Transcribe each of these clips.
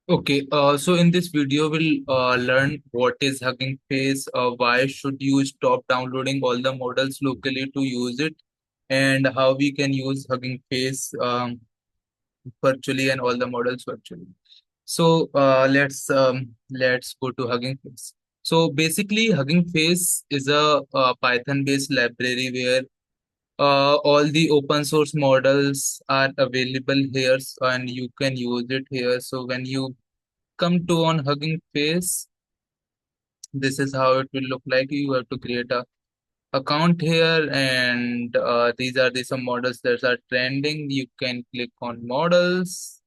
Okay, so in this video, we'll learn what is Hugging Face, why should you stop downloading all the models locally to use it, and how we can use Hugging Face virtually and all the models virtually. So let's go to Hugging Face. So basically, Hugging Face is a Python-based library where all the open source models are available here, and you can use it here. So when you come to on Hugging Face, this is how it will look like. You have to create a account here, and these are the some models that are trending. You can click on models,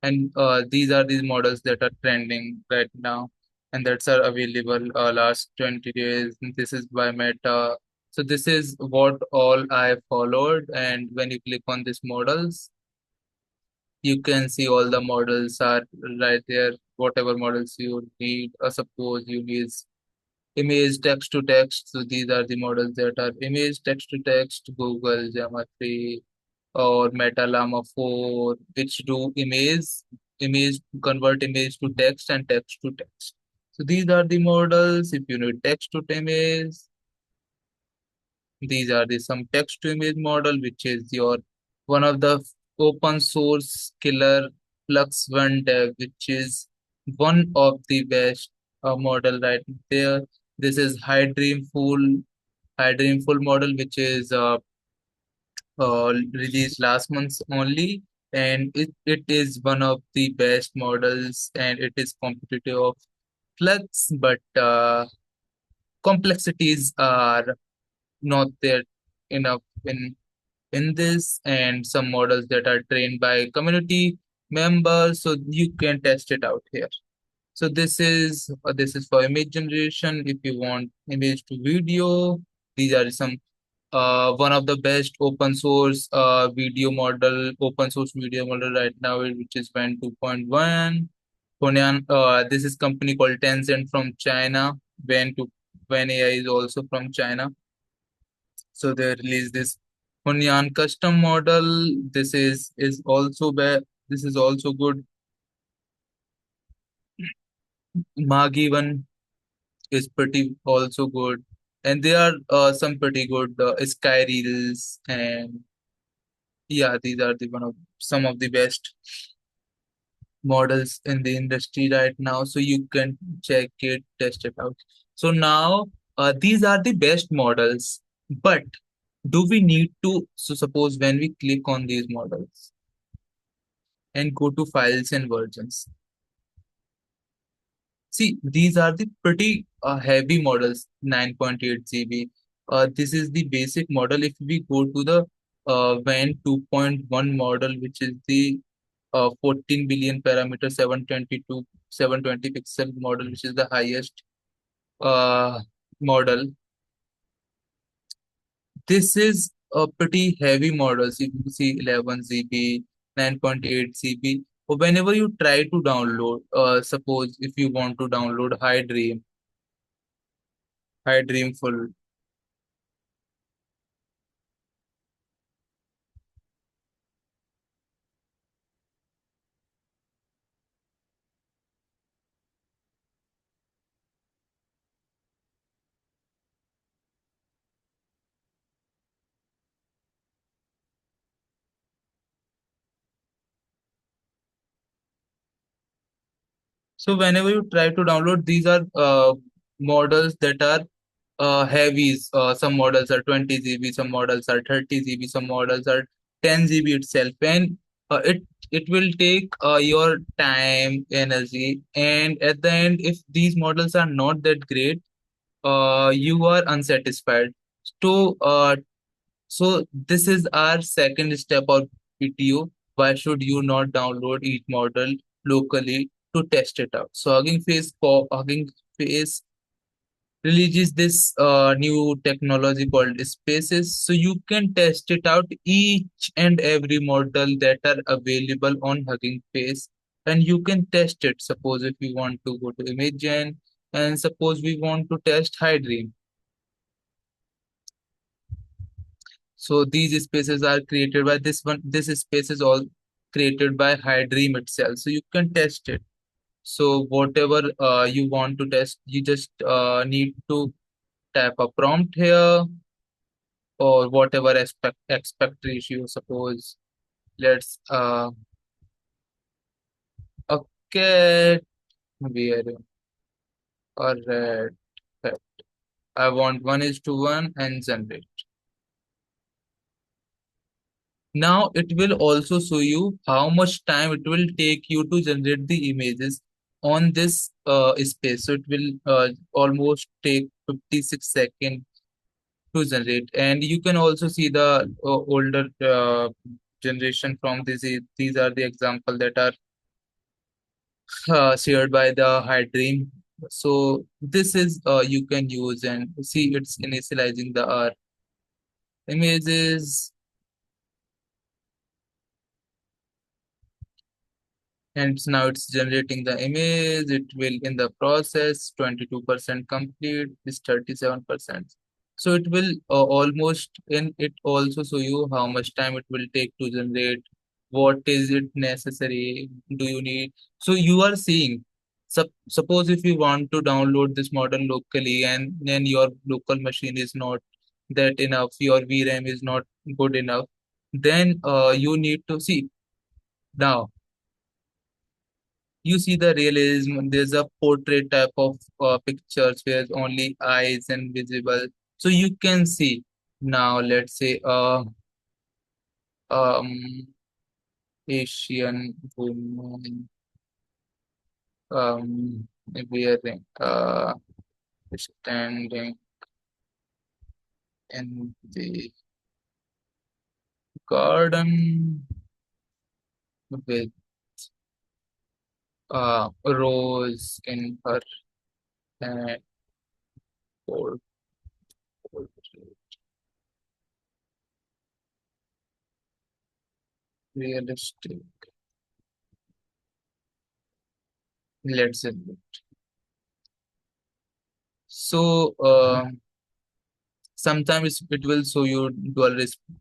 and these are these models that are trending right now, and that's are available last 20 days. This is by Meta. So this is what all I followed, and when you click on these models, you can see all the models are right there. Whatever models you need, suppose you need image text to text. So these are the models that are image text to text, Google Llama 3 or Meta Llama 4, which do image convert image to text and text to text. So these are the models. If you need text to image, these are the some text to image model, which is your one of the open source killer Flux One Dev, which is one of the best model right there. This is High Dream Full model, which is released last month only, and it is one of the best models, and it is competitive of Flux, but complexities are not there enough in this, and some models that are trained by community members, so you can test it out here. So this is for image generation. If you want image to video, these are some one of the best open source video model right now, which is Wen 2.1. Honyan, this is company called Tencent from China. Wen AI is also from China. So they released this Hunyan custom model. This is also bad. This is also good. Magi one is pretty also good, and there are some pretty good Sky Reels, and yeah, these are the one of some of the best models in the industry right now. So you can check it, test it out. So now these are the best models, but do we need to? So suppose when we click on these models and go to files and versions. See, these are the pretty heavy models, 9.8 GB. This is the basic model. If we go to the WAN 2.1 model, which is the 14 billion parameter 720 pixel model, which is the highest model. This is a pretty heavy model. So if you see 11 GB, 9.8 GB. Or whenever you try to download, suppose if you want to download High Dream Full. So whenever you try to download, these are models that are heavies. Some models are 20 GB, some models are 30 GB, some models are 10 GB itself, and it will take your time, energy, and at the end, if these models are not that great, you are unsatisfied. So so this is our second step of PTO. Why should you not download each model locally to test it out? So Hugging Face releases this new technology called Spaces, so you can test it out each and every model that are available on Hugging Face, and you can test it. Suppose if you want to go to Imagen, and suppose we want to test Hydream. So these spaces are created by this one. This space is all created by Hydream itself. So you can test it. So whatever you want to test, you just need to type a prompt here, or whatever expect ratio. Suppose let's a cat wearing a red hat. I want 1:1 and generate. Now it will also show you how much time it will take you to generate the images on this space. So it will almost take 56 seconds to generate. And you can also see the older generation from this. These are the example that are shared by the high dream. So this is you can use and see it's initializing the images, and now it's generating the image. It will in the process 22% complete is 37%. So it will almost, and it also show you how much time it will take to generate, what is it necessary, do you need. So you are seeing, suppose if you want to download this model locally, and then your local machine is not that enough, your VRAM is not good enough, then you need to see. Now you see the realism. There's a portrait type of pictures where only eyes and visible. So you can see. Now let's say um Asian woman wearing standing in the garden with rose in her hand. Port- Portrait. Realistic. Let's say. So sometimes it will show you dual response.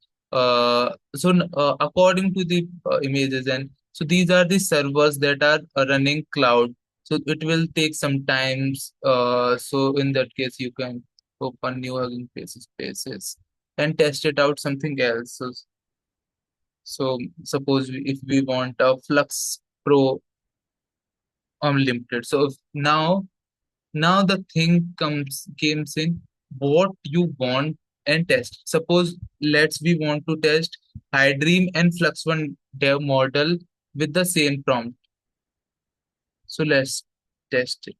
According to the images, and so these are the servers that are running cloud. So it will take some times. So in that case, you can open new Hugging Face spaces and test it out something else. So suppose if we want a Flux Pro unlimited. So now the thing comes in what you want and test. Suppose let's we want to test Hydream and Flux One dev model with the same prompt. So let's test it.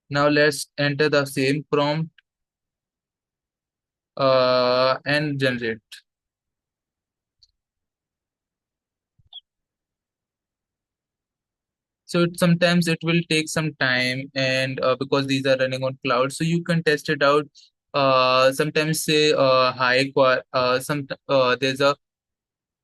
Now let's enter the same prompt and generate. So sometimes it will take some time, and because these are running on cloud, so you can test it out. Sometimes say there's a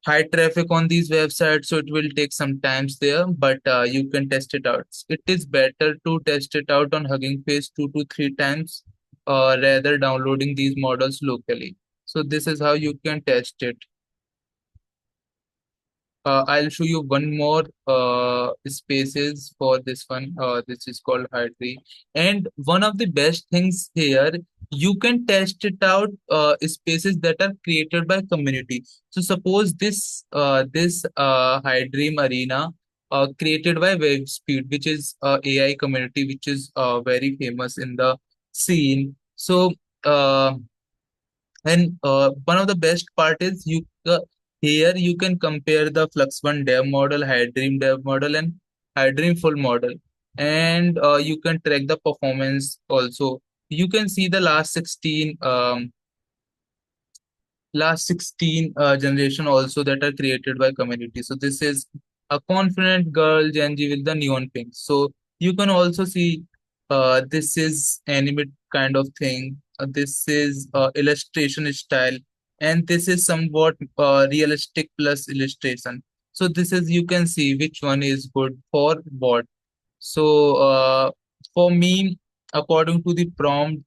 high traffic on these websites, so it will take some times there, but you can test it out. It is better to test it out on Hugging Face 2 to 3 times rather downloading these models locally. So this is how you can test it. I'll show you one more spaces for this one. This is called Hydri. And one of the best things here, you can test it out spaces that are created by community. So suppose this Hydream Arena created by WebSpeed, which is AI community, which is very famous in the scene. So uh, and one of the best part is here you can compare the Flux One dev model, Hydream dev model, and Hydream full model, and you can track the performance also. You can see the last 16 generation also that are created by community. So this is a confident girl Genji with the neon pink. So you can also see this is animate kind of thing. This is illustration style, and this is somewhat realistic plus illustration. So this is you can see which one is good for what. So for me, according to the prompt,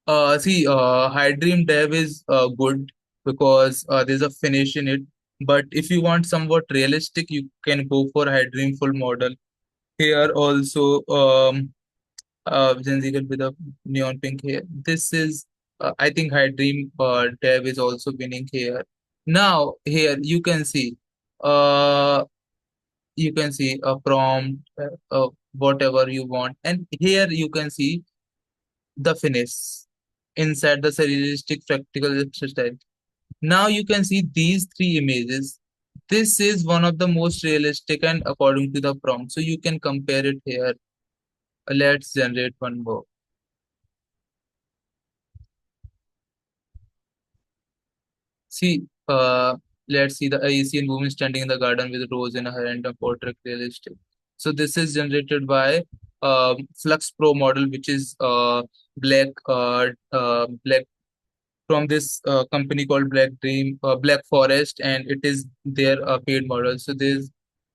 High Dream Dev is good because there's a finish in it. But if you want somewhat realistic, you can go for high dream full model. Here also, Gen Z with a neon pink hair. This is, I think, high dream dev is also winning here. Now here you can see a prompt, whatever you want, and here you can see the finish inside the surrealistic practical style. Now you can see these three images. This is one of the most realistic and according to the prompt. So you can compare it here. Let's generate one more. See, let's see the Asian woman standing in the garden with a rose in her hand and portrait realistic. So this is generated by Flux Pro model, which is black from this company called Black Forest, and it is their paid model. So there's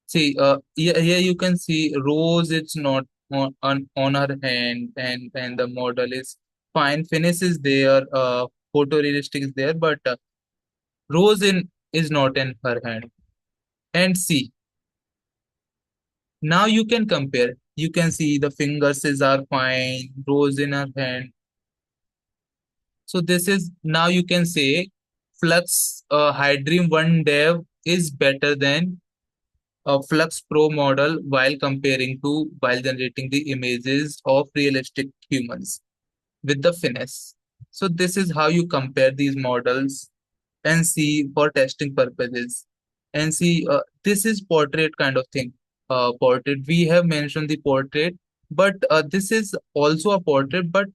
see here you can see Rose. It's not on her hand, and the model is fine. Finish is there. Photorealistic is there, but Rose in is not in her hand. And see now you can compare. You can see the fingers is are fine. Rose in her hand. So this is now you can say Flux Hydream 1 Dev is better than a Flux Pro model while generating the images of realistic humans with the finesse. So this is how you compare these models and see for testing purposes. And see, this is portrait kind of thing. Portrait. We have mentioned the portrait, but this is also a portrait, but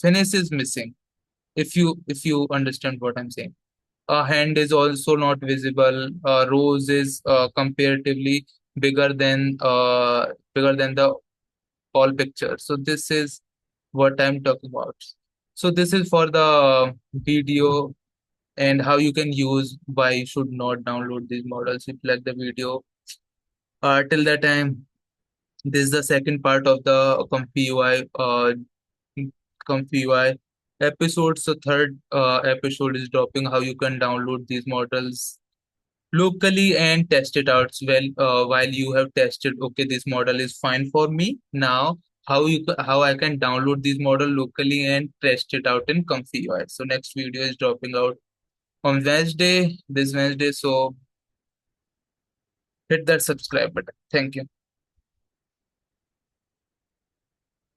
finesse is missing. If you understand what I'm saying. A hand is also not visible. Rose is comparatively bigger than the all picture. So this is what I'm talking about. So this is for the video and how you can use why you should not download these models if you like the video. Till that time, this is the second part of the Comfy UI episode. So third episode is dropping how you can download these models locally and test it out well while you have tested. Okay, this model is fine for me. Now how I can download this model locally and test it out in Comfy UI. So next video is dropping out on Wednesday, this Wednesday. So hit that subscribe button. Thank you.